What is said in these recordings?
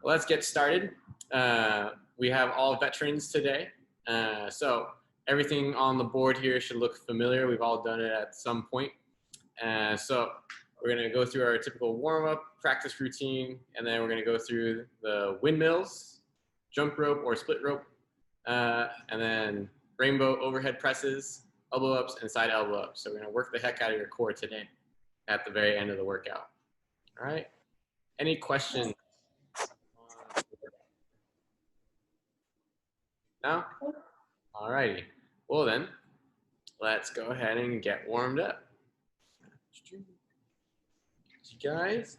let's get started. We have all veterans today. So everything on the board here should look familiar. We've all done it at some point. So we're going to go through our typical warm-up practice routine, and then we're going to go through the windmills, jump rope or split rope, and then rainbow overhead presses, elbow ups, and side elbow ups. So we're going to work the heck out of your core today at the very end of the workout. All right. Any questions? No? All righty. Well then, let's go ahead and get warmed up. You guys.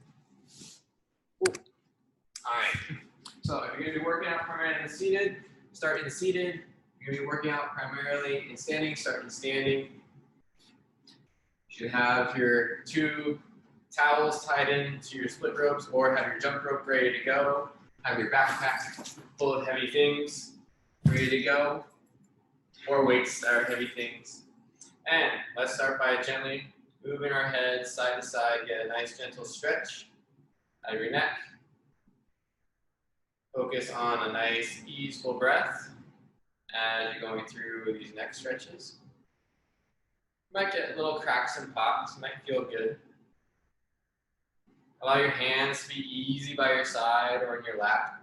Ooh. All right. So if you're going to be working out primarily in seated, start in seated. You're going to be working out primarily in standing, start in standing. You should have your 2 towels tied into your split ropes or have your jump rope ready to go. Have your backpack full of heavy things ready to go, or weights that are heavy things. And let's start by gently moving our heads side to side, get a nice gentle stretch out of your neck. Focus on a nice easeful breath as you're going through these neck stretches. You might get little cracks and pops, might feel good. Allow your hands to be easy by your side or in your lap.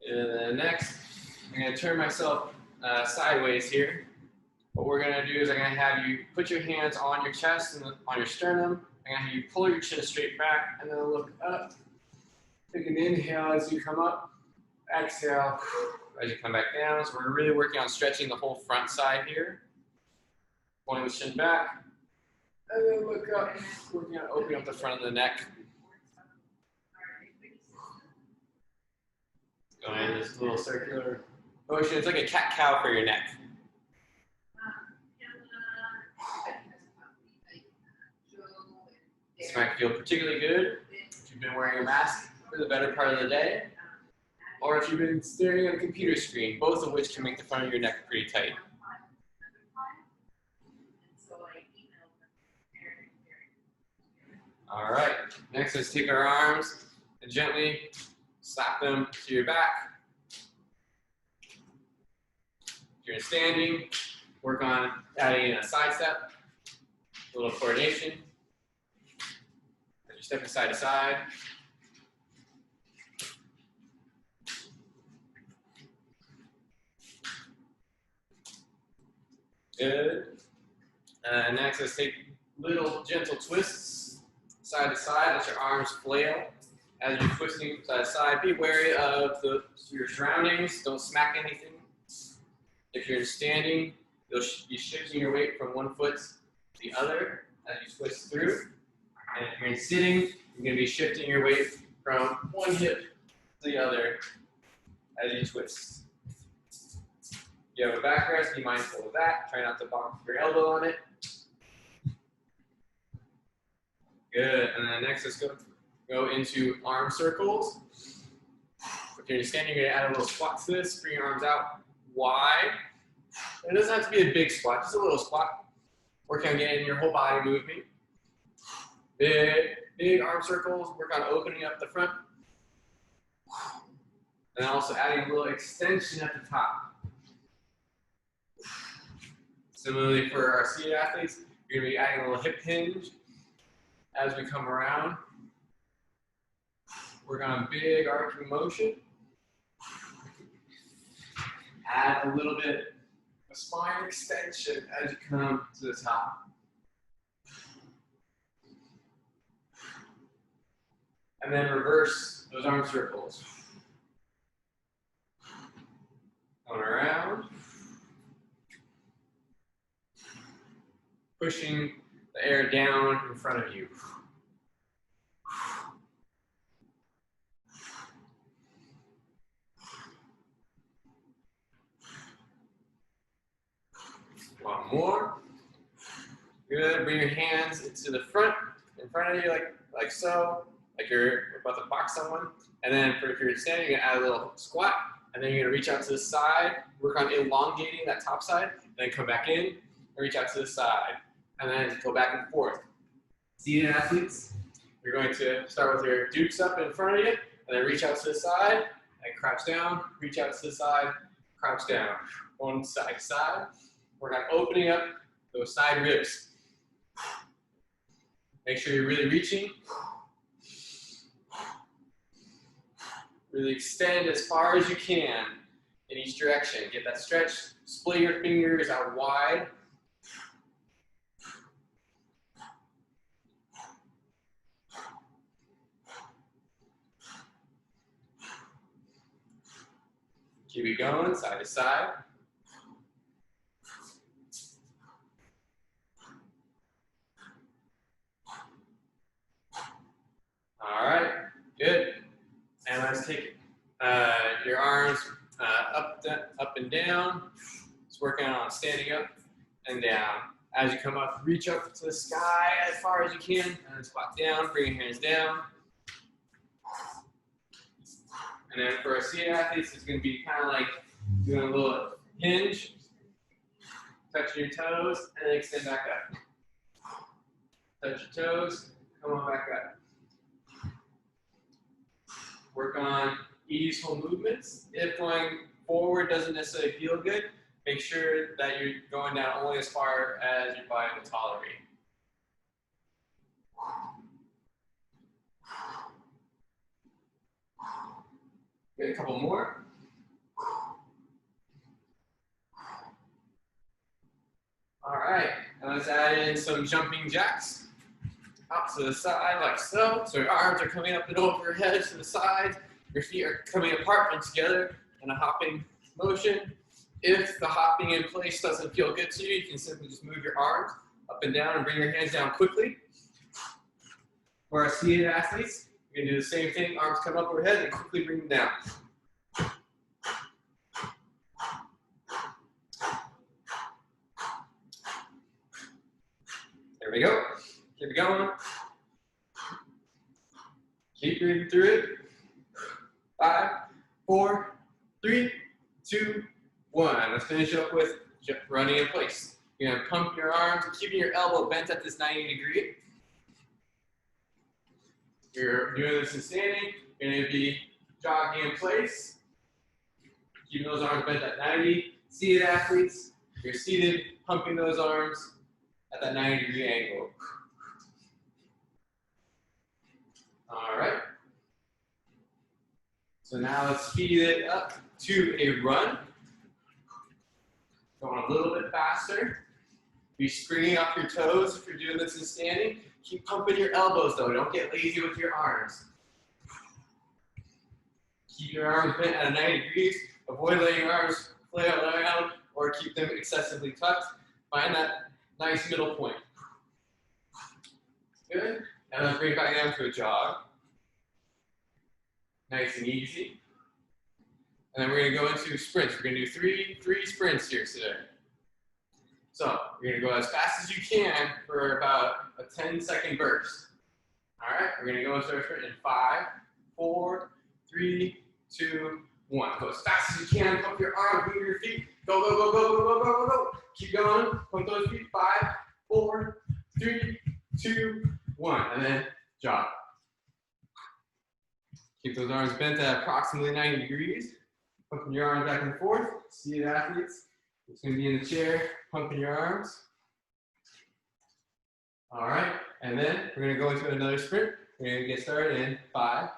And then next, I'm going to turn myself sideways here. What we're going to do is I'm going to have you put your hands on your chest and on your sternum. I'm going to have you pull your chin straight back and then look up. Take an inhale as you come up. Exhale as you come back down. So we're really working on stretching the whole front side here. Pulling the chin back. And then look up. We're going to open up the front of the neck. Going in this little circular motion. It's like a cat-cow for your neck. This might feel particularly good if you've been wearing a mask for the better part of the day, or if you've been staring at a computer screen, both of which can make the front of your neck pretty tight. All right, next let's take our arms and gently slap them to your back. If you're standing, work on adding in a side step, a little coordination. As you're stepping side to side. Good. Next, let's take little gentle twists side to side. Let your arms flail as you're twisting side to side. Be wary of your surroundings. Don't smack anything. If you're standing, you'll be shifting your weight from one foot to the other as you twist through. And if you're in sitting, you're going to be shifting your weight from one hip to the other as you twist. If you have a back rest, be mindful of that. Try not to bonk your elbow on it. Good. And then next, let's go into arm circles. If you're standing, you're going to add a little squat to this. Bring your arms out wide. It doesn't have to be a big squat, just a little squat. Work on getting your whole body moving. Big arm circles. Work on opening up the front. And also adding a little extension at the top. Similarly for our seated athletes, you're going to be adding a little hip hinge as we come around. Work on a big arcing motion. Add a little bit of spine extension as you come to the top. And then reverse those arm circles. Going around. Pushing the air down in front of you. One more. Good. Bring your hands into the front, in front of you, like so, like you're about to box someone. And then if you're standing, you're gonna add a little squat, and then you're gonna reach out to the side, work on elongating that top side, then come back in, reach out to the side, and then go back and forth. Seated athletes, you're going to start with your dukes up in front of you, and then reach out to the side, and crouch down, reach out to the side, crouch down. One side to side. Work on opening up those side ribs. Make sure you're really reaching. Really extend as far as you can in each direction. Get that stretch. Split your fingers out wide. Keep it going, side to side. All right, good. And let's take your arms up and down. Just working on standing up and down. As you come up, reach up to the sky as far as you can, and then squat down, bring your hands down. And then for our seated athletes, it's going to be kind of like doing a little hinge, touching your toes, and then extend back up. Touch your toes, come on back up. Work on easeful movements. If going forward doesn't necessarily feel good, make sure that you're going down only as far as your body will tolerate. Get a couple more. All right, and let's add in some jumping jacks. Out to the side like so. So your arms are coming up and overhead to the side. Your feet are coming apart and together in a hopping motion. If the hopping in place doesn't feel good to you, you can simply just move your arms up and down and bring your hands down quickly. For our seated athletes, you're gonna do the same thing. Arms come up overhead and quickly bring them down. There we go. Keep it going. Keep breathing through it. 5, 4, 3, 2, 1. Let's finish up with running in place. You're gonna pump your arms, keeping your elbow bent at this 90 degree. You're doing this in standing. You're gonna be jogging in place. Keeping those arms bent at 90. Seated athletes, you're seated, pumping those arms at that 90 degree angle. All right. So now let's speed it up to a run. Going a little bit faster. Be springing off your toes if you're doing this in standing. Keep pumping your elbows though. Don't get lazy with your arms. Keep your arms bent at 90 degrees. Avoid letting your arms flail around or keep them excessively tucked. Find that nice middle point. Good. And then bring it back down to a jog. Nice and easy. And then we're going to go into sprints. We're going to do three sprints here today. So you're going to go as fast as you can for about a 10-second burst. All right, we're going to go into our sprint in 5, 4, 3, 2, 1. Go as fast as you can. Pump your arms, move your feet. Go, go, go, go, go, go, go, go, go. Keep going. Pump those feet. 5, 4, 3, 2, 1. And then jog. Keep those arms bent at approximately 90 degrees. Pumping your arms back and forth. Seated athletes. It's going to be in the chair, pumping your arms. All right, and then we're going to go into another sprint. We're going to get started in 5,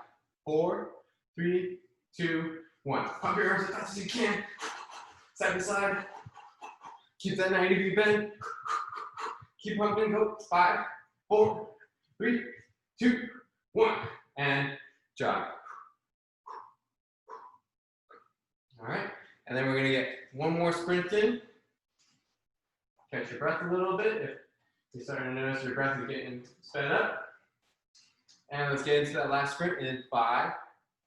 4, 3, 2, 1. Pump your arms as fast as you can. Side to side. Keep that 90 degree bend. Keep pumping. Go. 5, 4, 3, 2, 1. And jog. All right, and then we're going to get one more sprint in. Catch your breath a little bit if you're starting to notice your breath is getting sped up. And let's get into that last sprint in 5,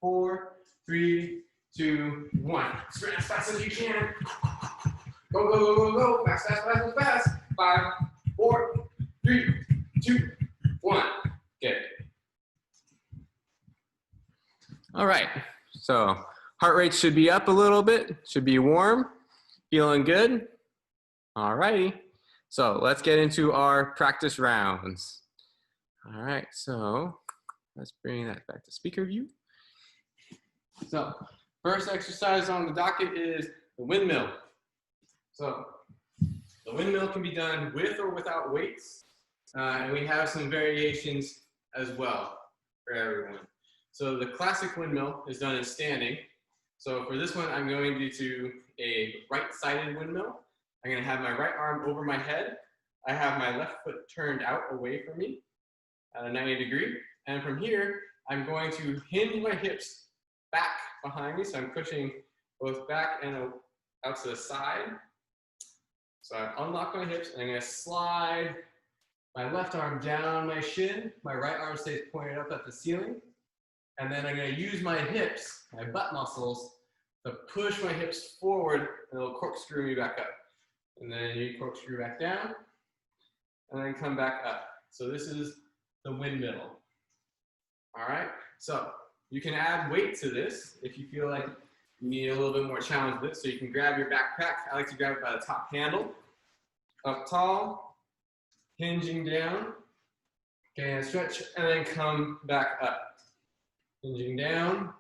4, 3, 2, 1. Sprint as fast as you can. Go, go, go, go, go. Fast, fast, fast, fast, fast. 5, 4, 3, 2, 1. Good. All right, so heart rate should be up a little bit, should be warm, feeling good. All righty, So let's get into our practice rounds. All right, so let's bring that back to speaker view. So first exercise on the docket is the windmill. So the windmill can be done with or without weights, and we have some variations as well for everyone. So the classic windmill is done in standing. So for this one, I'm going to do a right-sided windmill. I'm going to have my right arm over my head. I have my left foot turned out away from me at a 90 degree. And from here, I'm going to hinge my hips back behind me. So I'm pushing both back and out to the side. So I unlock my hips and I'm going to slide my left arm down my shin. My right arm stays pointed up at the ceiling. And then I'm going to use my hips, my butt muscles, to push my hips forward, and it'll corkscrew me back up. And then you corkscrew back down, and then come back up. So this is the windmill. All right, so you can add weight to this if you feel like you need a little bit more challenge with it. So you can grab your backpack. I like to grab it by the top handle, up tall, hinging down, okay, and stretch, and then come back up. Hinging down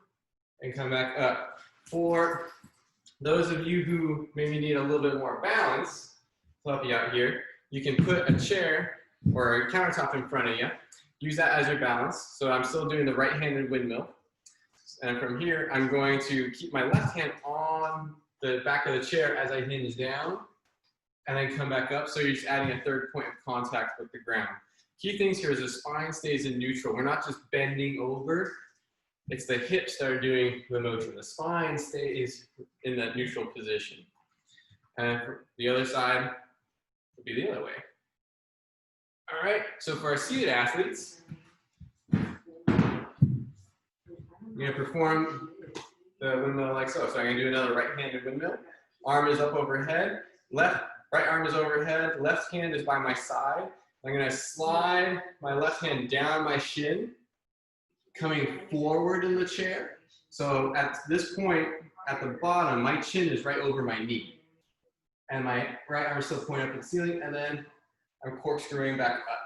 and come back up. For those of you who maybe need a little bit more balance, to help you out here, you can put a chair or a countertop in front of you. Use that as your balance. So I'm still doing the right-handed windmill. And from here, I'm going to keep my left hand on the back of the chair as I hinge down and then come back up. So you're just adding a third point of contact with the ground. Key things here is the spine stays in neutral. We're not just bending over. It's the hips that are doing the motion. The spine stays in that neutral position. And the other side would be the other way. All right, so for our seated athletes, I'm gonna perform the windmill like so. So I'm gonna do another right-handed windmill. Arm is up overhead, right arm is overhead, left hand is by my side. I'm gonna slide my left hand down my shin, coming forward in the chair. So at this point, at the bottom, my chin is right over my knee. And my right arm is still pointing up at the ceiling, and then I'm corkscrewing back up.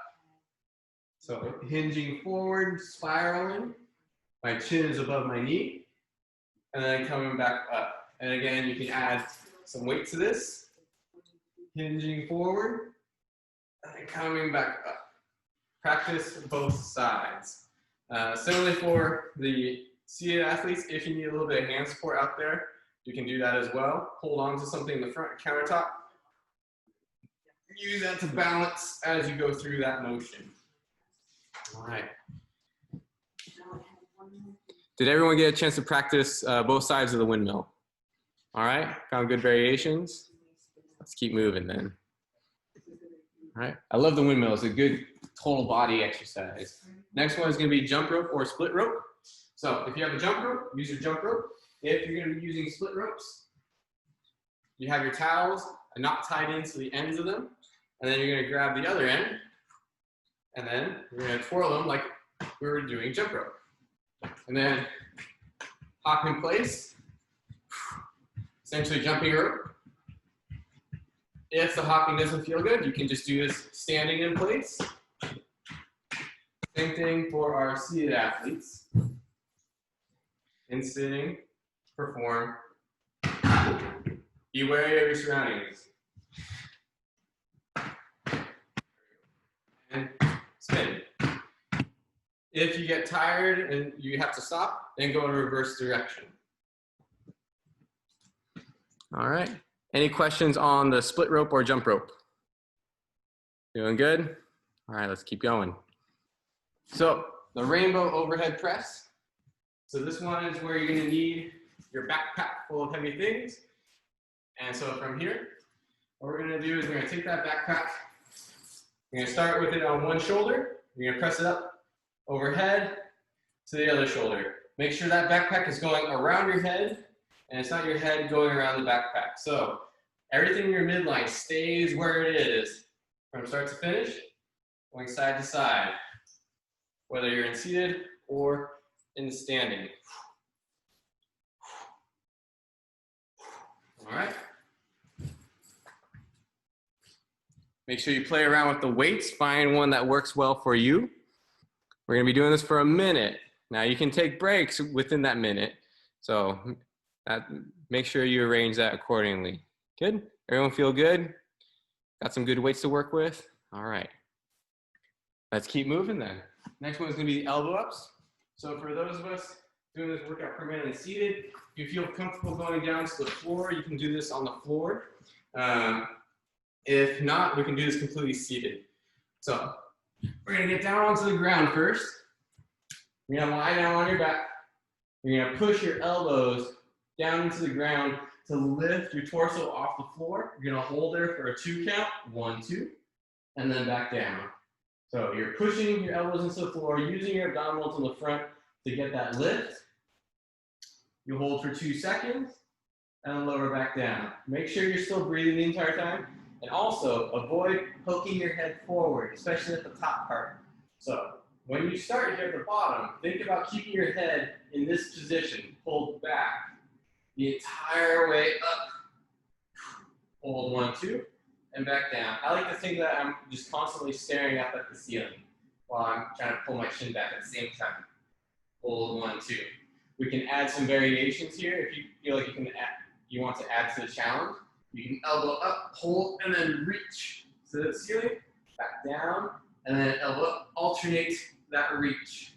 So hinging forward, spiraling. My chin is above my knee, and then coming back up. And again, you can add some weight to this. Hinging forward, and then coming back up. Practice both sides. Similarly for the seated athletes, if you need a little bit of hand support out there, you can do that as well. Hold on to something in the front countertop. Use that to balance as you go through that motion. All right. Did everyone get a chance to practice both sides of the windmill? All right, found good variations? Let's keep moving then. All right, I love the windmill. It's a good total body exercise. Next one is going to be jump rope or split rope. So if you have a jump rope, use your jump rope. If you're going to be using split ropes, you have your towels, a knot tied into the ends of them, and then you're going to grab the other end, and then you're going to twirl them like we were doing jump rope. And then hop in place, essentially jumping rope. If the hopping doesn't feel good, you can just do this standing in place. Same thing for our seated athletes. In sitting, perform. Be wary of your surroundings. And spin. If you get tired and you have to stop, then go in reverse direction. All right. Any questions on the split rope or jump rope? Doing good? All right, let's keep going. So the rainbow overhead press. So this one is where you're going to need your backpack full of heavy things. And so from here, what we're going to do is we're going to take that backpack. We're going to start with it on one shoulder. You're going to press it up overhead to the other shoulder. Make sure that backpack is going around your head and it's not your head going around the backpack. So everything in your midline stays where it is from start to finish, going side to side, whether you're in seated or in standing. All right. Make sure you play around with the weights. Find one that works well for you. We're going to be doing this for a minute. Now you can take breaks within that minute. So make sure you arrange that accordingly. Good? Everyone feel good? Got some good weights to work with? All right. Let's keep moving then. Next one is going to be the elbow ups. So for those of us doing this workout permanently seated, if you feel comfortable going down to the floor, you can do this on the floor. If not, we can do this completely seated. So we're going to get down onto the ground first. You're going to lie down on your back. You're going to push your elbows down into the ground to lift your torso off the floor. You're going to hold there for a 2 count, 1, 2, and then back down. So you're pushing your elbows into the floor, using your abdominals in the front to get that lift. You hold for 2 seconds, and then lower back down. Make sure you're still breathing the entire time. And also, avoid poking your head forward, especially at the top part. So when you start here at the bottom, think about keeping your head in this position, pulled back the entire way up. Hold 1, 2, and back down. I like to think that I'm just constantly staring up at the ceiling while I'm trying to pull my chin back at the same time. Hold 1, 2. We can add some variations here if you feel like you want to add to the challenge. You can elbow up, hold, and then reach to the ceiling, back down, and then elbow up, alternate that reach.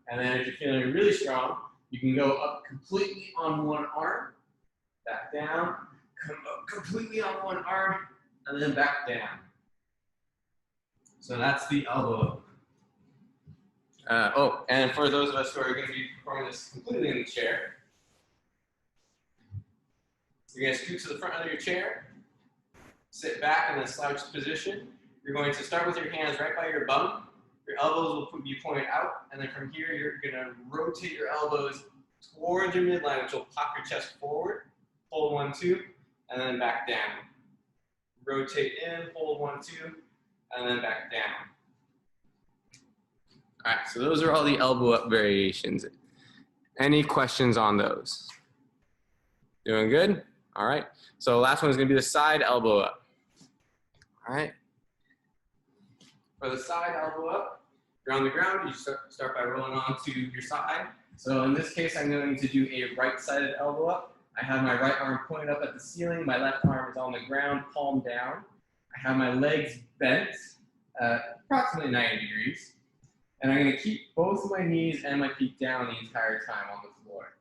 And then if you're feeling really strong, you can go up completely on one arm, back down, come up completely on one arm, and then back down. So that's the elbow up. And for those of us who are going to be performing this completely in the chair, you're going to scoot to the front of your chair, sit back in a slouched position. You're going to start with your hands right by your bum. Your elbows will be pointed out, and then from here, you're going to rotate your elbows towards your midline, which will pop your chest forward. Hold 1, 2, and then back down. Rotate in, hold 1, 2, and then back down. All right, so those are all the elbow up variations. Any questions on those? Doing good? All right, so last one is going to be the side elbow up. All right. For the side elbow up, you're on the ground, you start by rolling onto your side. So in this case, I'm going to do a right-sided elbow up. I have my right arm pointed up at the ceiling, my left arm is on the ground, palm down. I have my legs bent approximately 90 degrees. And I'm going to keep both my knees and my feet down the entire time on the floor.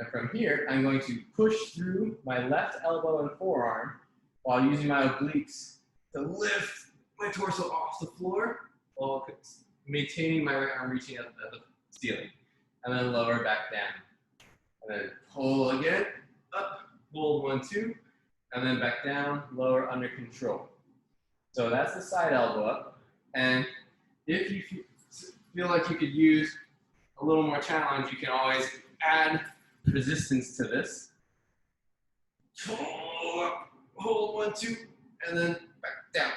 And from here, I'm going to push through my left elbow and forearm while using my obliques to lift my torso off the floor while maintaining my right arm reaching at the ceiling. And then lower back down. And then pull again, up, hold 1, 2, and then back down, lower under control. So that's the side elbow up. And if you feel like you could use a little more challenge, you can always add resistance to this. Hold 1, 2, and then back down.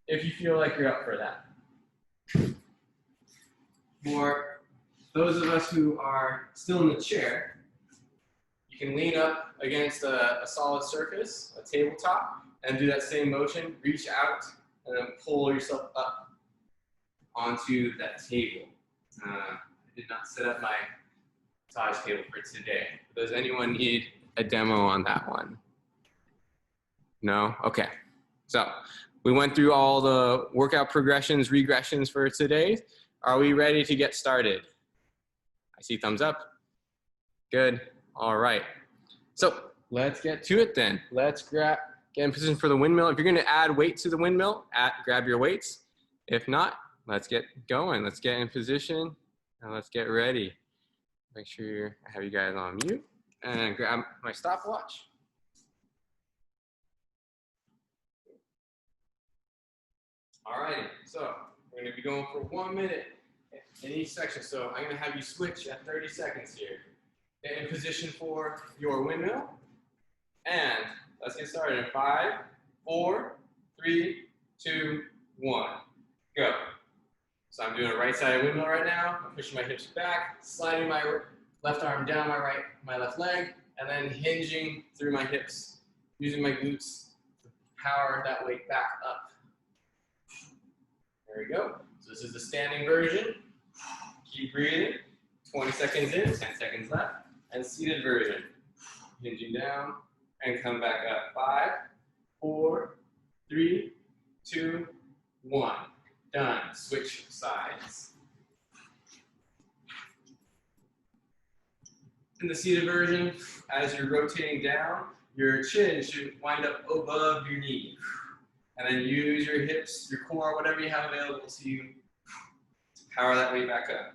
If you feel like you're up for that. For those of us who are still in the chair, you can lean up against a solid surface, a tabletop, and do that same motion. Reach out and then pull yourself up onto that table. I did not set up my massage table for today. Does anyone need a demo on that one? No? Okay. So we went through all the workout progressions, regressions for today. Are we ready to get started? I see thumbs up. Good. All right. So let's get to it then. Let's get in position for the windmill. If you're going to add weight to the windmill, grab your weights. If not, let's get going. Let's get in position and let's get ready. Make sure I have you guys on mute and grab my stopwatch. All right, so we're going to be going for 1 minute in each section. So I'm going to have you switch at 30 seconds here. Get in position for your windmill. And let's get started in 5, 4, 3, 2, 1. Go. So I'm doing a right-sided windmill right now. I'm pushing my hips back, sliding my left arm down my left leg, and then hinging through my hips, using my glutes to power that weight back up. There we go. So this is the standing version. Keep breathing. 20 seconds in, 10 seconds left. And seated version. Hinging down and come back up. 5, 4, 3, 2, 1. Done. Switch sides. In the seated version, as you're rotating down, your chin should wind up above your knee. And then use your hips, your core, whatever you have available to you to power that weight back up.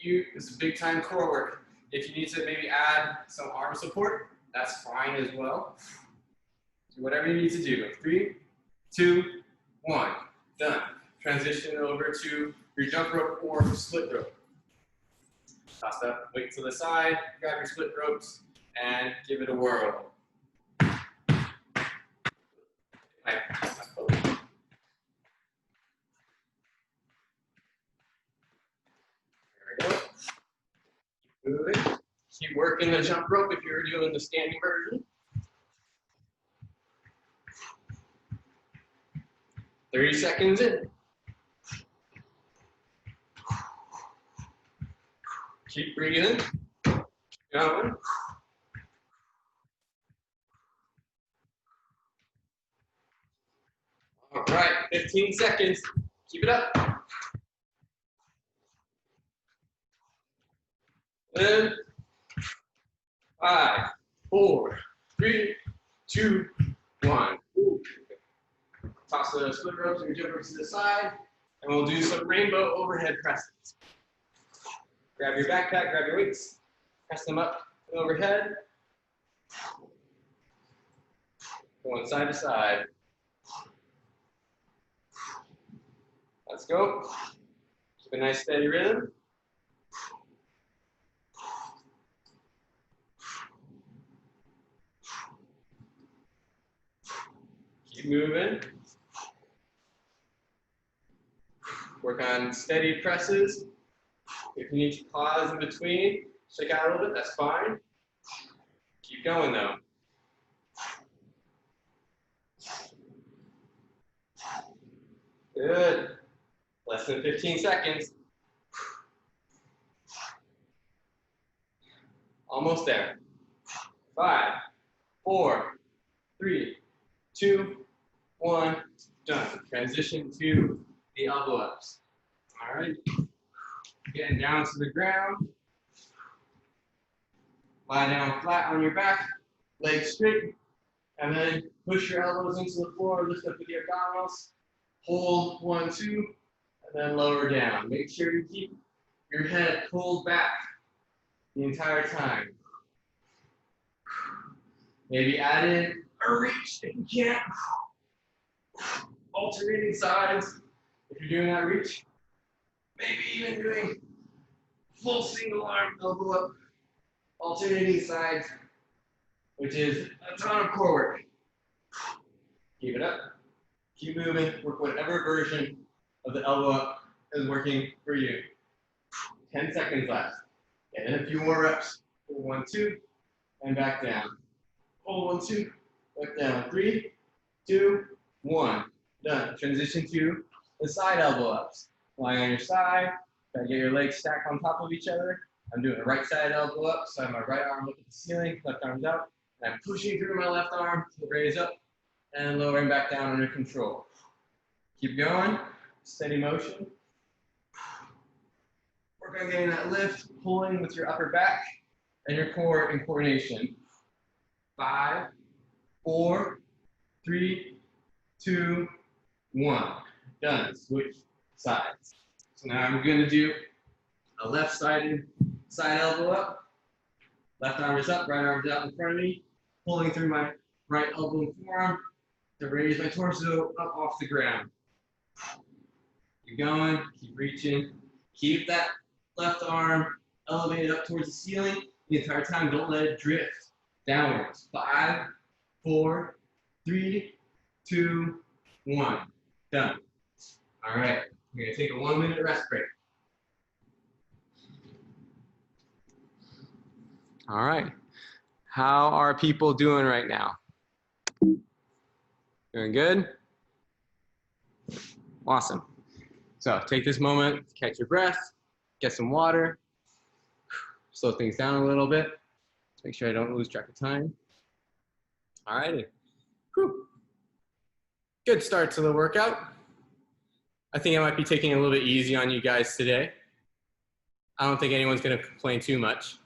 This is big time core work. If you need to maybe add some arm support, that's fine as well. Do whatever you need to do. 3, 2, 1. Done. Transition over to your jump rope or split rope. Toss that weight to the side, grab your split ropes, and give it a whirl. There we go. Keep moving. Keep working the jump rope if you're doing the standing version. 30 seconds in. Keep breathing. Going. All right, 15 seconds. Keep it up. And 5, 4, 3, 2, 1. Toss the split ropes and your jump ropes to the side, and we'll do some rainbow overhead presses. Grab your backpack, grab your weights, press them up and overhead. Going side to side. Let's go. Keep a nice steady rhythm. Keep moving. Work on steady presses. If you need to pause in between, check out a little bit, that's fine. Keep going though. Good. Less than 15 seconds. Almost there. 5, 4, 3, 2, 1. Done. Transition to the elbow ups. All right. Getting down to the ground. Lie down flat on your back, legs straight, and then push your elbows into the floor, lift up with your abdominals, hold 1, 2, and then lower down. Make sure you keep your head pulled back the entire time. Maybe add in a reach if you can. Alternating sides if you're doing that reach. Maybe even doing full single arm elbow up, alternating sides, which is a ton of core work. Keep it up, keep moving, work whatever version of the elbow up is working for you. 10 seconds left. Get in a few more reps. 1, 2, and back down. Hold 1, 2, back down. 3, 2, 1. Done. Transition to the side elbow ups. Lying on your side, try to get your legs stacked on top of each other. I'm doing a right side elbow up, so I have my right arm up at the ceiling, left arm's out, and I'm pushing through my left arm to raise up and lowering back down under control. Keep going, steady motion. Work on getting that lift, pulling with your upper back and your core in coordination. 5, 4, 3, 2, 1. Done. Switch sides. So now I'm going to do a left-sided side elbow up. Left arm is up, right arm is out in front of me. Pulling through my right elbow and forearm to raise my torso up off the ground. Keep going, keep reaching. Keep that left arm elevated up towards the ceiling the entire time. Don't let it drift downwards. 5, 4, 3, 2, 1. Done. All right, we're going to take a 1-minute rest break. All right, how are people doing right now? Doing good? Awesome. So take this moment, catch your breath, get some water, slow things down a little bit. Make sure I don't lose track of time. All righty. Whew. Good start to the workout. I think I might be taking it a little bit easy on you guys today. I don't think anyone's going to complain too much.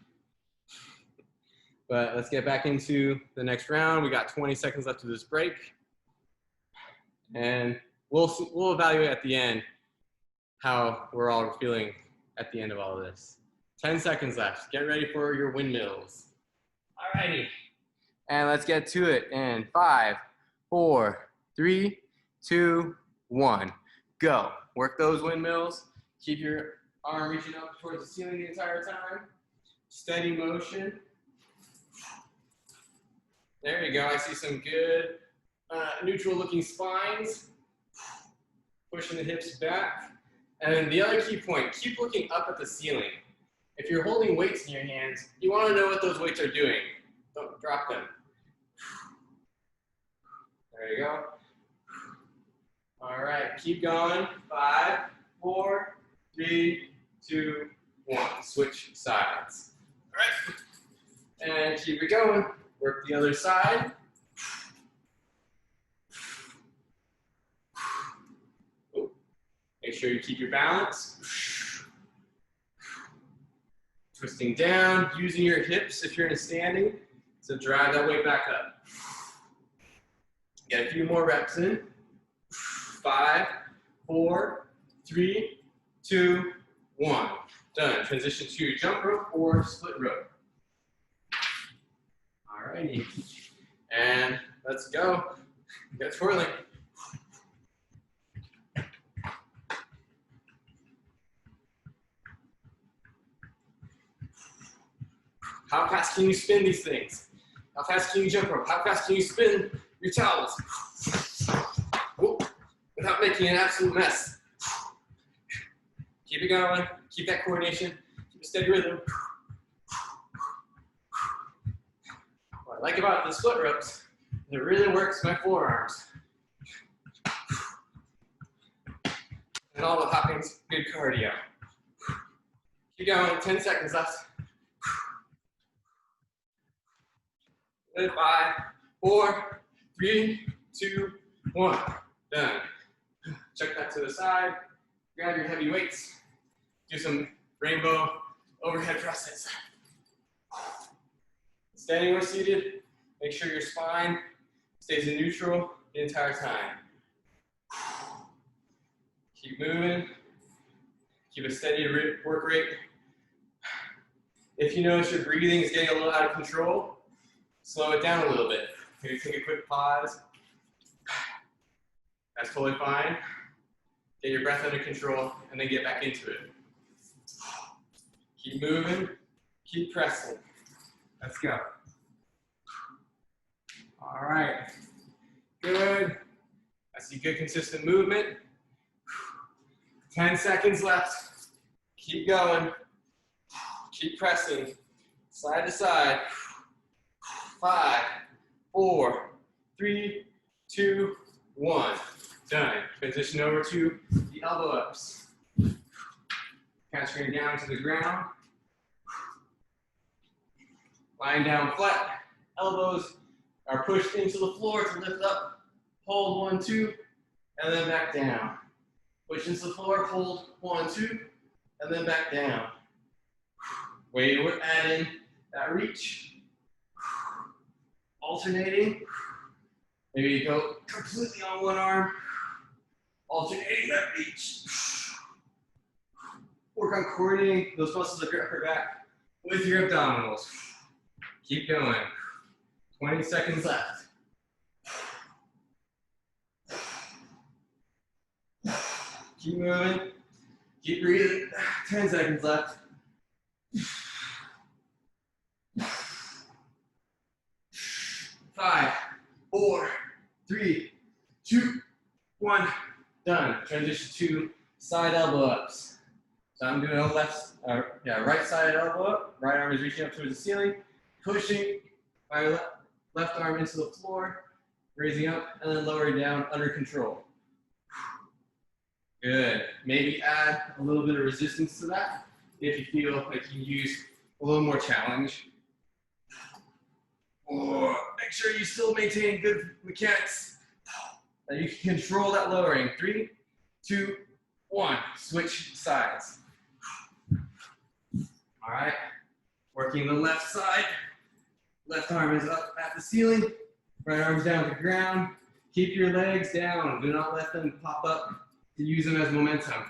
But let's get back into the next round. We got 20 seconds left of this break. And we'll evaluate at the end how we're all feeling at the end of all of this. 10 seconds left. Get ready for your windmills. All righty. And let's get to it in 5, 4, 3, 2, 1. Go. Work those windmills. Keep your arm reaching up towards the ceiling the entire time. Steady motion. There you go. I see some good neutral looking spines. Pushing the hips back. And then the other key point, keep looking up at the ceiling. If you're holding weights in your hands, you want to know what those weights are doing. Don't drop them. There you go. All right, keep going. 5, 4, 3, 2, 1. Switch sides. All right, and keep it going. Work the other side. Make sure you keep your balance. Twisting down, using your hips if you're in a standing to drive that weight back up. Get a few more reps in. 5, 4, 3, 2, 1. Done. Transition to jump rope or split rope. All righty. And let's go. Get twirling. How fast can you spin these things? How fast can you jump rope? How fast can you spin your towels? Whoop. Without making an absolute mess. Keep it going. Keep that coordination. Keep a steady rhythm. What I like about the split ropes, it really works my forearms. And all the hopping's good cardio. Keep going. 10 seconds left. 5, 4, 3, 2, 1. Done. Check that to the side. Grab your heavy weights. Do some rainbow overhead presses. Standing or seated, make sure your spine stays in neutral the entire time. Keep moving. Keep a steady work rate. If you notice your breathing is getting a little out of control, slow it down a little bit. Maybe take a quick pause. That's totally fine. Get your breath under control and then get back into it. Keep moving, keep pressing. Let's go. All right, good. I see good consistent movement. 10 seconds left. Keep going. Keep pressing, side to side. 5, 4, 3, 2, 1. Done. Transition over to the elbow ups. Cascading down to the ground. Lying down flat. Elbows are pushed into the floor to lift up. Hold 1, 2, and then back down. Push into the floor, hold 1, 2, and then back down. Way to add in that reach. Alternating. Maybe you go completely on one arm. Alternating that reach. Work on coordinating those muscles of your upper back with your abdominals. Keep going. 20 seconds left. Keep moving. Keep breathing. 10 seconds left. 5, 4, 3, 2, 1. Done. Transition to side elbow ups. So I'm doing a right side elbow up. Right arm is reaching up towards the ceiling. Pushing my left arm into the floor. Raising up and then lowering down under control. Good. Maybe add a little bit of resistance to that if you feel like you use a little more challenge. Or make sure you still maintain good mechanics. That you can control that lowering. 3, 2, 1. Switch sides. All right. Working the left side. Left arm is up at the ceiling. Right arm's down to the ground. Keep your legs down. Do not let them pop up to use them as momentum.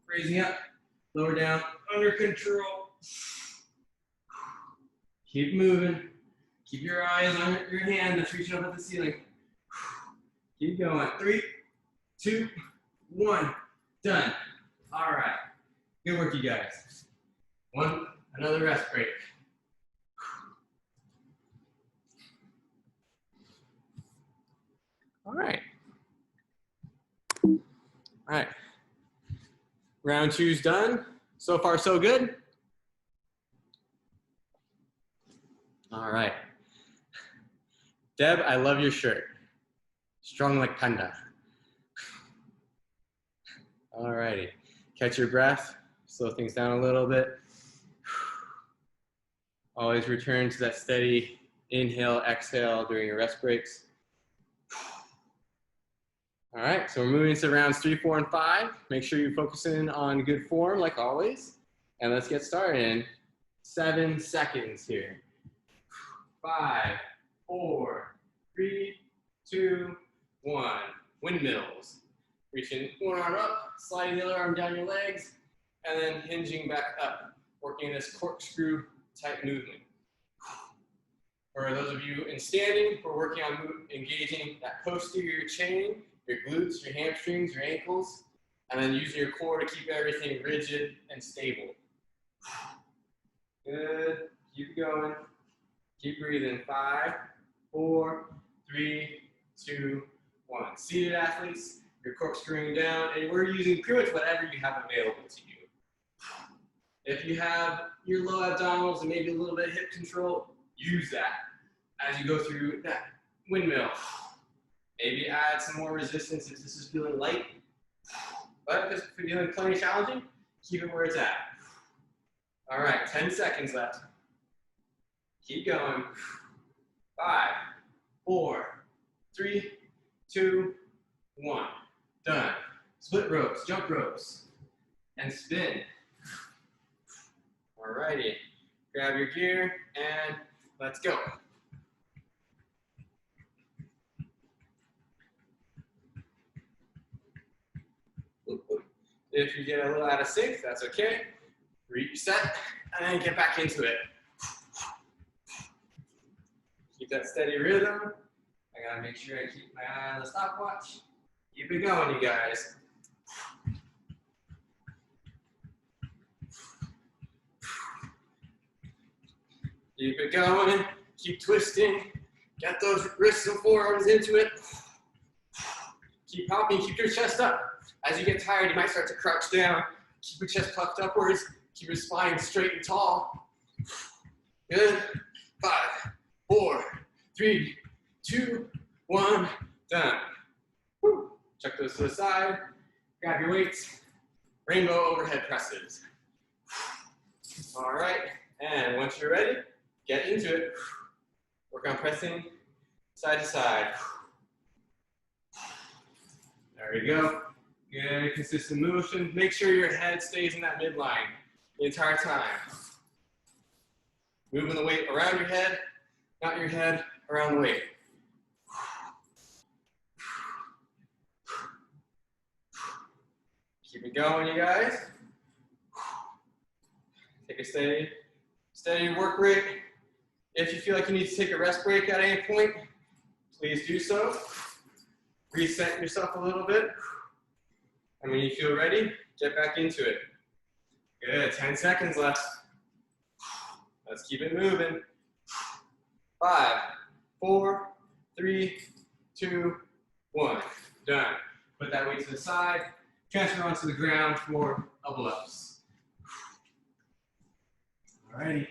Raising up, lower down, under control. Keep moving. Keep your eyes on your hand that's reaching up at the ceiling. Keep going. 3, 2, 1. Done. All right. Good work, you guys. Another rest break. All right. All right. Round 2's done. So far, so good. All right. Deb, I love your shirt. Strong like panda. All righty. Catch your breath. Slow things down a little bit. Always return to that steady inhale, exhale during your rest breaks. All right, so we're moving to rounds 3, 4, and 5. Make sure you focus in on good form like always. And let's get started in 7 seconds here. 5, 4, 3, 2, 1. Windmills. Reaching one arm up, sliding the other arm down your legs, and then hinging back up, working this corkscrew type movement. For those of you in standing, we're working on engaging that posterior chain, your glutes, your hamstrings, your ankles, and then using your core to keep everything rigid and stable. Good. Keep going. Keep breathing. 5, 4, 3, 2, 1. Seated athletes, you're corkscrewing down, and we're using pretty much whatever you have available to you. If you have your low abdominals and maybe a little bit of hip control, use that as you go through that windmill. Maybe add some more resistance if this is feeling light. But if it's feeling plenty challenging, keep it where it's at. All right, 10 seconds left. Keep going. 5, 4, 3, 2, 1. Done. Split ropes, jump ropes, and spin. All righty. Grab your gear and let's go. If you get a little out of sync, that's okay. Reset and then get back into it. Keep that steady rhythm. I gotta make sure I keep my eye on the stopwatch. Keep it going, you guys. Keep it going. Keep twisting. Get those wrists and forearms into it. Keep hopping. Keep your chest up. As you get tired, you might start to crouch down. Keep your chest puffed upwards. Keep your spine straight and tall. Good. 5, 4, 3, 2, 1. Done. Woo. Check those to the side. Grab your weights. Rainbow overhead presses. All right. And once you're ready, get into it. Work on pressing side to side. There you go. Good, consistent motion. Make sure your head stays in that midline the entire time. Moving the weight around your head, not your head around the weight. Keep it going, you guys. Take a steady work rate. If you feel like you need to take a rest break at any point, please do so. Reset yourself a little bit. And when you feel ready, get back into it. Good, 10 seconds left. Let's keep it moving. 5, 4, 3, 2, 1. Done. Put that weight to the side. Transfer onto the ground for elbow ups. Alrighty.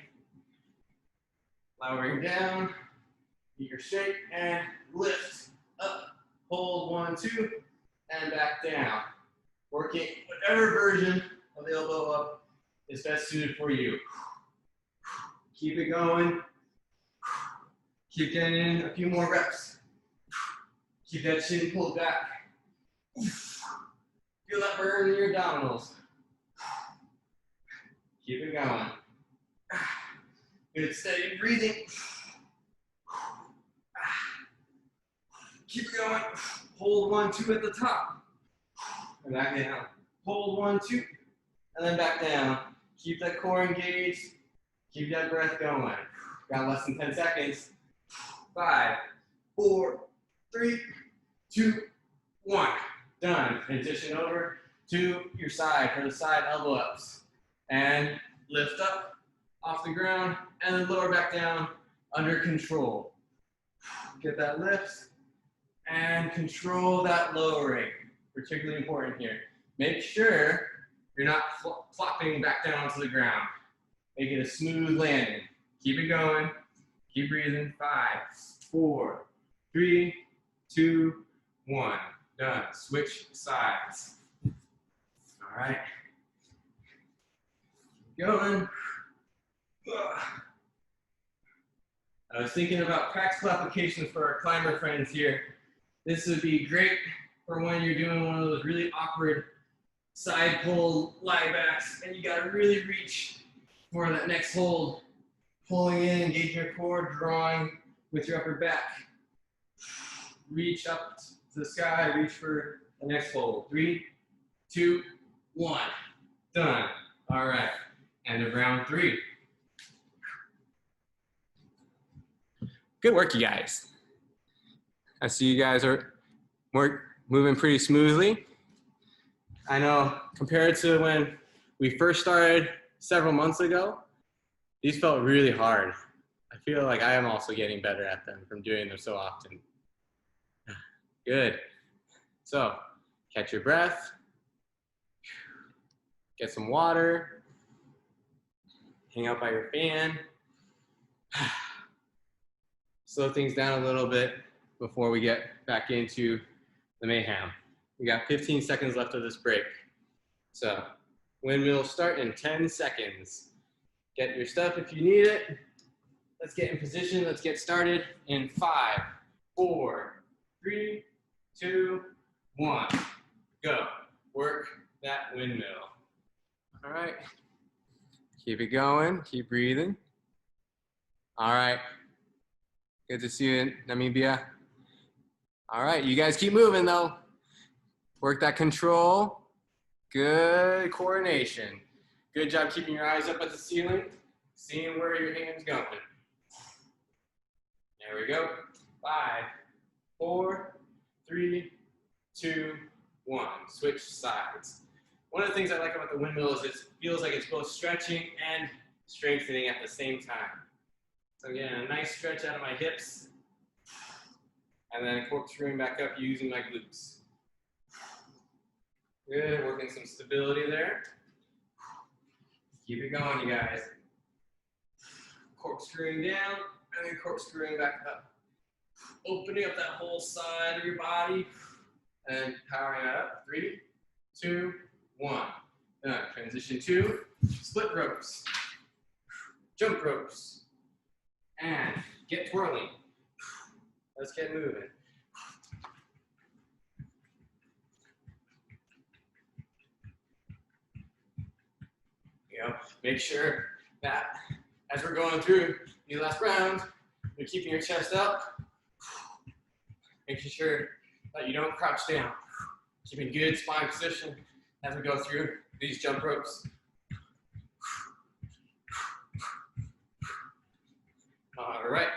Lowering down. Keep your shape and lift up. Hold 1, 2, and back down. Working whatever version of the elbow up is best suited for you. Keep it going. Keep getting in a few more reps. Keep that chin pulled back. Feel that burn in your abdominals. Keep it going. Good steady breathing. Keep it going. Hold 1, 2 at the top. And back down. Hold 1, 2. And then back down. Keep that core engaged. Keep that breath going. Got less than 10 seconds. 5, 4, 3, 2, 1. Done. Transition over to your side for the side elbow ups. And lift up off the ground and then lower back down under control. Get that lift and control that lowering. Particularly important here. Make sure you're not flopping back down onto the ground. Make it a smooth landing. Keep it going. Keep breathing. 5, 4, 3, 2, 1. Done. Switch sides. All right. Keep going. I was thinking about practical applications for our climber friends here. This would be great for when you're doing one of those really awkward side pull lie backs and you gotta really reach for that next hold. Pulling in, engaging your core, drawing with your upper back. Reach up to the sky, reach for the next hold. 3, 2, 1. Done. All right. End of round 3. Good work, you guys. I see you guys are moving pretty smoothly. I know compared to when we first started several months ago, these felt really hard. I feel like I am also getting better at them from doing them so often. Good. So, catch your breath. Get some water. Hang out by your fan. Slow things down a little bit before we get back into the mayhem. We got 15 seconds left of this break. So, windmill start in 10 seconds. Get your stuff if you need it. Let's get in position. Let's get started in 5, 4, 3, 2, 1. Go. Work that windmill. All right. Keep it going. Keep breathing. All right. Good to see you in Namibia. All right. You guys keep moving, though. Work that control. Good coordination. Good job keeping your eyes up at the ceiling, seeing where your hand's going. There we go. 5, 4, 3, 2, 1. Switch sides. One of the things I like about the windmill is it feels like it's both stretching and strengthening at the same time. So I'm getting a nice stretch out of my hips, and then corkscrewing back up using my glutes. Good, working some stability there. Keep it going, you guys. Corkscrewing down, and then corkscrewing back up. Opening up that whole side of your body, and powering that up. 3, 2, 1. Done. Transition to split ropes, jump ropes, and get twirling. Let's get moving. Make sure that as we're going through the last round, you're keeping your chest up, making sure that you don't crouch down, keeping good spine position as we go through these jump ropes. All right,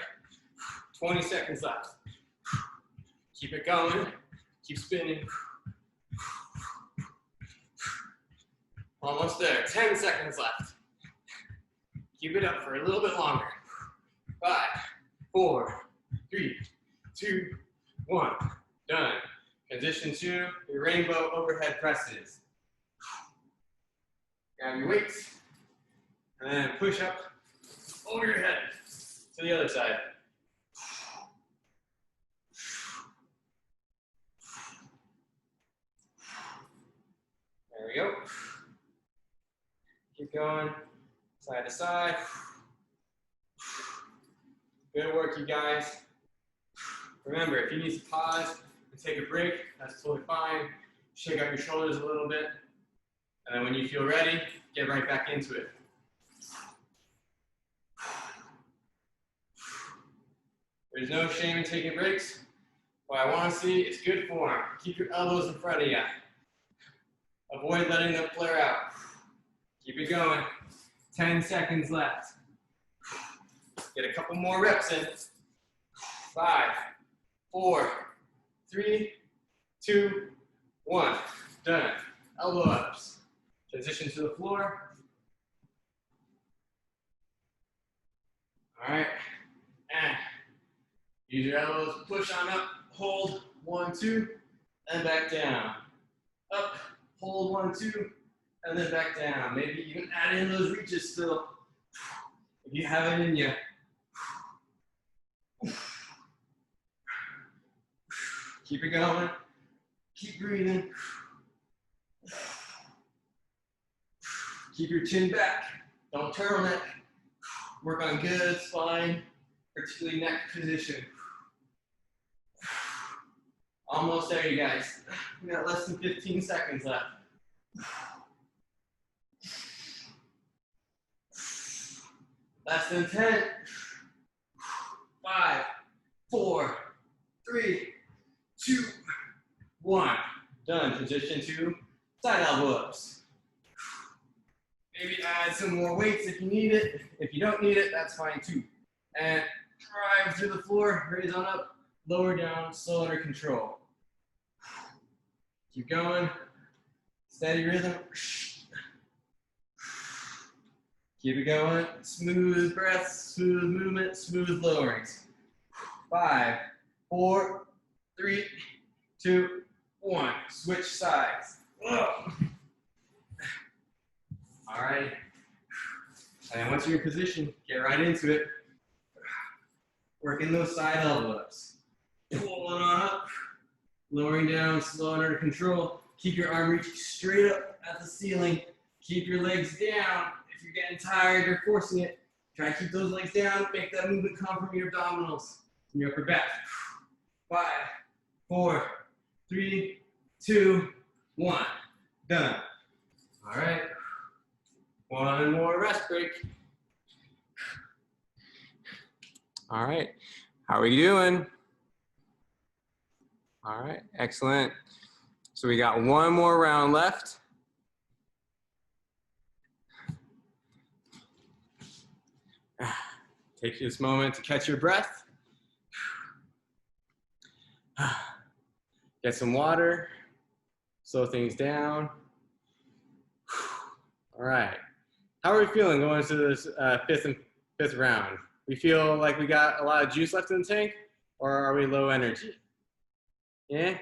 20 seconds left. Keep it going, keep spinning. Almost there, 10 seconds left. Keep it up for a little bit longer. 5, 4, 3, 2, 1. Done. Transition to your rainbow overhead presses. Grab your weights, and then push up over your head to the other side. we go. Keep going, side to side. Good work, you guys. Remember, if you need to pause and take a break, that's totally fine. Shake out your shoulders a little bit. And then when you feel ready, get right back into it. There's no shame in taking breaks. What I want to see is good form. Keep your elbows in front of you. Avoid letting them flare out. Keep it going. 10 seconds left. Get a couple more reps in. 5, 4, 3, 2, 1. Done. Elbow ups. Transition to the floor. All right. And use your elbows. Push on up. Hold. 1, 2. And back down. Up. Hold. 1, 2. And then back down. Maybe even add in those reaches still. If you have it in you. Keep it going. Keep breathing. Keep your chin back. Don't turtleneck. Work on good spine, particularly neck position. Almost there, you guys. We got less than 15 seconds left. Less than 10. 5, 4, 3, 2, 1. Done. Transition to side elbow ups. Maybe add some more weights if you need it. If you don't need it, that's fine too. And drive through the floor, raise on up, lower down, slow under control. Keep going. Steady rhythm. Keep it going. Smooth breaths, smooth movement, smooth lowerings. 5, 4, 3, 2, 1. Switch sides. Whoa. All right. And once you're in position, get right into it. Working those side elbow ups. Pulling on up, lowering down, slow and under control. Keep your arm reaching straight up at the ceiling. Keep your legs down. If you're getting tired, you're forcing it. Try to keep those legs down. Make that movement come from your abdominals and your upper back. 5, 4, 3, 2, 1. Done. All right. One more rest break. All right. How are you doing? All right. Excellent. So we got one more round left. Take this moment to catch your breath. Get some water. Slow things down. All right. How are we feeling going into this fifth round? We feel like we got a lot of juice left in the tank, or are we low energy? Yeah,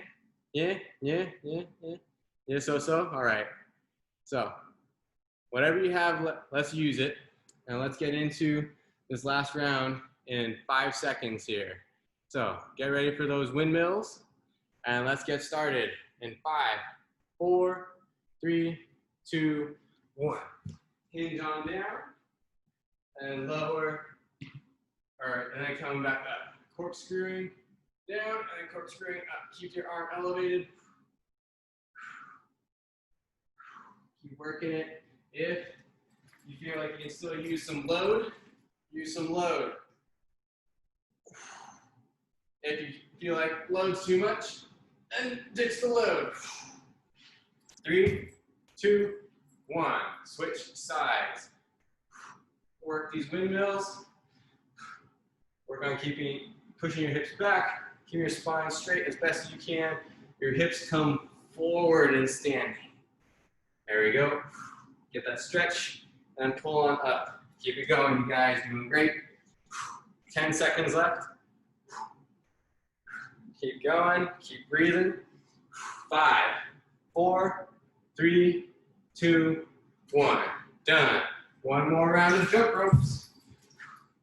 so. All right. So whatever you have, let's use it. And let's get into this last round in 5 seconds here. So get ready for those windmills. And let's get started in 5, 4, 3, 2, 1. Hinge on down and lower. All right, and then come back up. Corkscrewing down and then corkscrewing up. Keep your arm elevated. Keep working it. If you feel like you can still use some load, use some load. If you feel like load's too much, then ditch the load. 3, 2, 1. Switch sides. Work these windmills. Work on pushing your hips back, keep your spine straight as best as you can. Your hips come forward in standing. There we go. Get that stretch and pull on up. Keep it going, you guys. Doing great. 10 seconds left. Keep going. Keep breathing. 5, 4, 3, 2, 1. Done. One more round of jump ropes.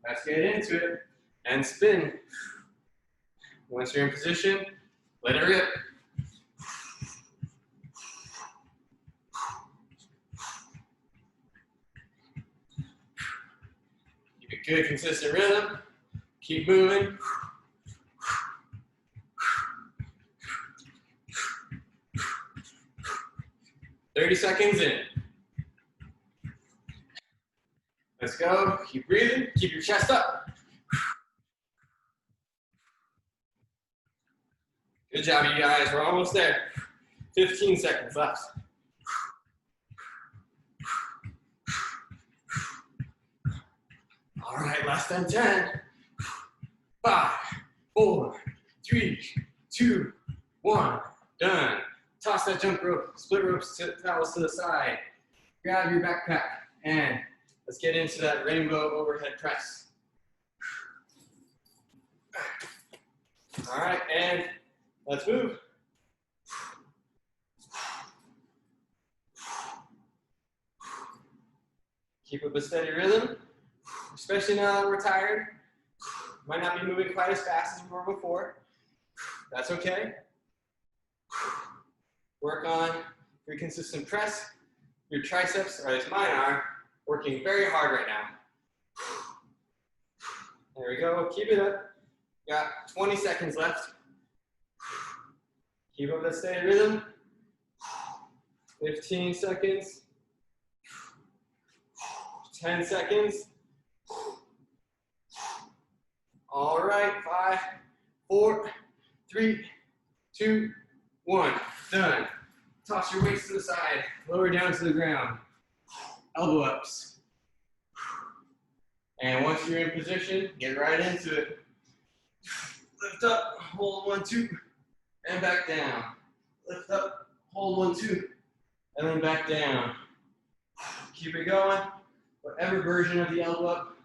Let's get into it. And spin. Once you're in position, let it rip. good consistent rhythm. Keep moving. 30 seconds in. Let's go. Keep breathing. Keep your chest up. Good job, you guys. We're almost there. 15 seconds left. All right, less than 10. 5, 4, 3, 2, 1. Done. Toss that jump rope, split ropes, towels to the side. Grab your backpack, and let's get into that rainbow overhead press. All right, and let's move. Keep up a steady rhythm, especially now that we're tired. Might not be moving quite as fast as we were before. That's okay. Work on your consistent press. Your triceps, or at least mine are, working very hard right now. There we go. Keep it up. Got 20 seconds left. Keep up that steady rhythm. 15 seconds. 10 seconds. All right, 5, 4, 3, 2, 1. Done. Toss your weights to the side. Lower down to the ground. Elbow ups. And once you're in position, get right into it. Lift up, hold 1, 2, and back down. Lift up, hold 1, 2, and then back down. Keep it going. Whatever version of the elbow up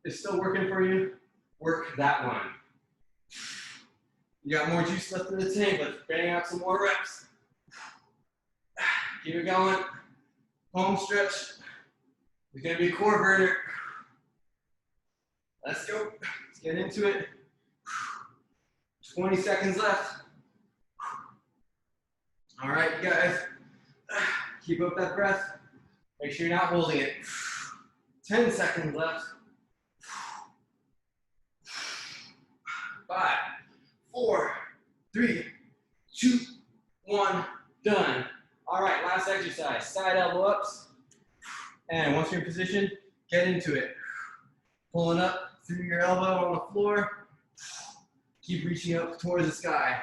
is still working for you, work that one. You got more juice left in the tank. Let's bang out some more reps. Keep it going. Home stretch. It's going to be a core burner. Let's go. Let's get into it. 20 seconds left. All right, you guys. Keep up that breath. Make sure you're not holding it. 10 seconds left. 5, 4, 3, 2, 1. Done. All right, last exercise. Side elbow ups. And once you're in position, get into it. Pulling up through your elbow on the floor. Keep reaching up towards the sky.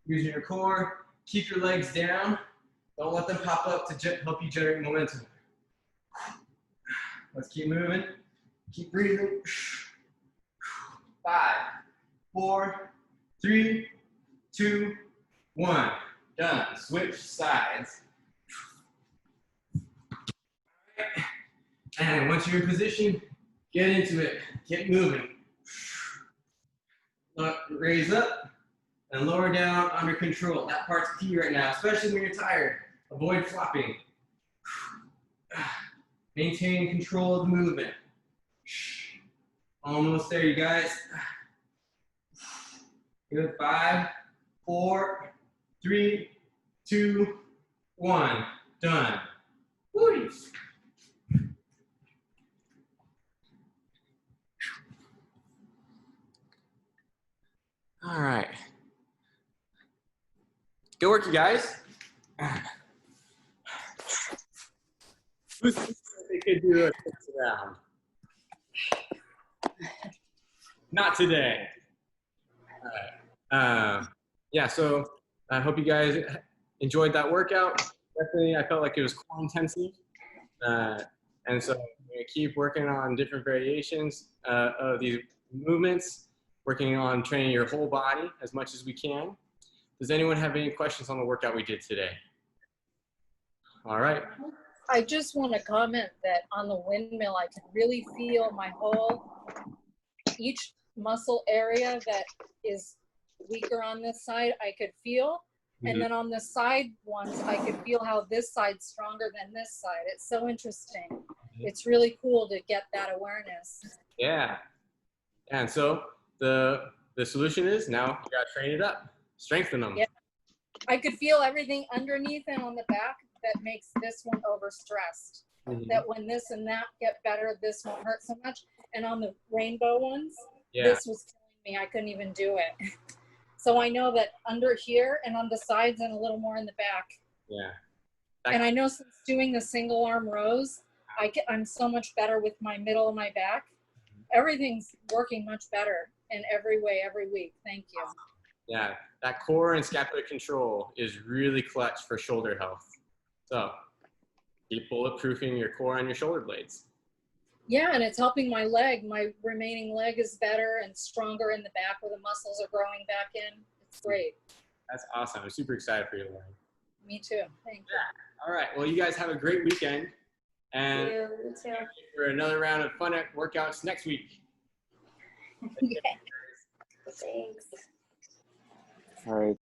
Using your core. Keep your legs down. Don't let them pop up to help you generate momentum. Let's keep moving. Keep breathing. 5, 4, 3, 2, 1. Done. Switch sides. And once you're in position, get into it. Get moving. Raise up and lower down under control. That part's key right now, especially when you're tired. Avoid flopping. Maintain control of the movement. Almost there, you guys. Good. 5, 4, 3, 2, 1. Done. Woo. All right. Good work, you guys. Who thinks they could do a 6 round? Not today. All right. Yeah, so I hope you guys enjoyed that workout. Definitely, I felt like it was core intensive. And so we're going to keep working on different variations of these movements, working on training your whole body as much as we can. Does anyone have any questions on the workout we did today? All right. I just want to comment that on the windmill, I could really feel my each muscle area that is weaker on this side, I could feel. And then on the side ones, I could feel how this side's stronger than this side. It's so interesting. It's really cool to get that awareness. Yeah. And so the solution is now you got to train it up, strengthen them. Yeah. I could feel everything underneath and on the back that makes this one overstressed. that when this and that get better, this won't hurt so much. And on the rainbow ones, Yeah. this was killing me. I couldn't even do it. So I know that under here and on the sides and a little more in the back. Yeah. And I know since doing the single arm rows, I'm so much better with my middle and my back. Everything's working much better in every way, every week. Thank you. Yeah, that core and scapular control is really clutch for shoulder health. So keep bulletproofing your core and your shoulder blades. Yeah, and it's helping my leg. My remaining leg is better and stronger in the back where the muscles are growing back in. It's great. That's awesome. I'm super excited for you, Lauren. Me too. Thank you. All right. Well, you guys have a great weekend. And You too. for another round of fun workouts next week. Yeah. Thanks. All right.